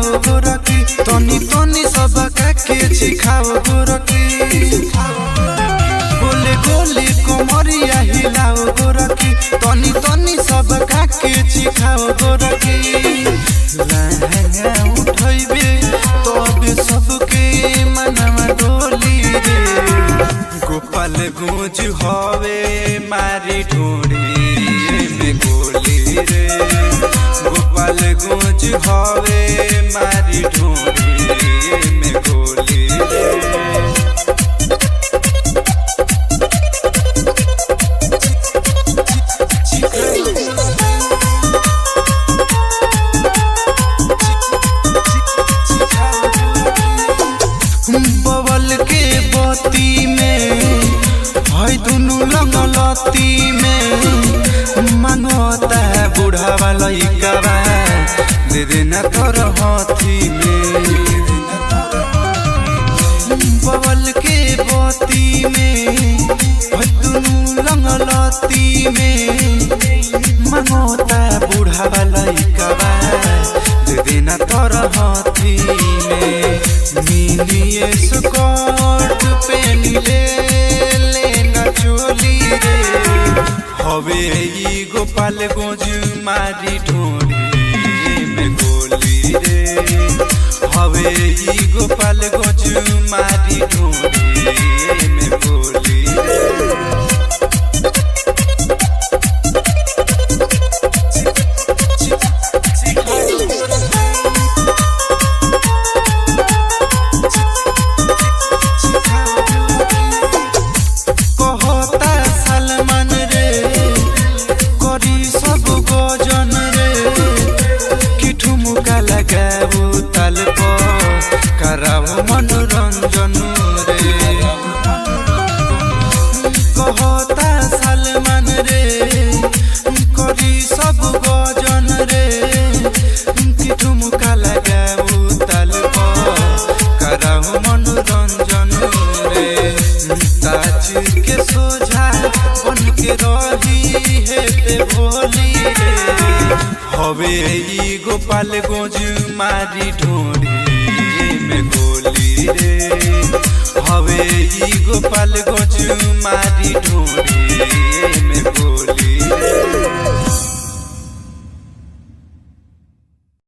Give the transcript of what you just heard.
तनी तनी सब के सिखाओ गोरकी गोले गोले कोमरिया हिलाओ गोरकी तनी तनी सब के सिखाओ गोरकी लहंगा उठैबे तबे सबके मनवा डोली रे गोपाल गूंज हवे मारी ढूंढी में गोली रे गोपाल गूंज हवे मारी ढूंढी में गोली रे बबल के बत्ती में है दुनू लंगलती में मांगता बुढ़ावा लइका दे देना तोर हाथी में बबल के बत्ती में है दुनू लंगलती में मांगता बुढ़ावा लइका दे देना तोर हाथी में मिलिए स्कर्ट पहनी लेना चोली रे हवे ई गोपाल गंज मारी ढूंढी में गोली रे हवे ई गोपाल गंज मारी ढूंढी में गोली रे मनोरंजन रे कहता सलमान रे करी सब गजन रे कि ठुमका लगाऊ ताल कराऊ मनोरंजन रे ताज के सोझा बन के रही हेते भोली रे हवे ई गोपाल गंज मारी ढूंढी में गोली रे हवे ई गोपाल गंज मारी ढूंढी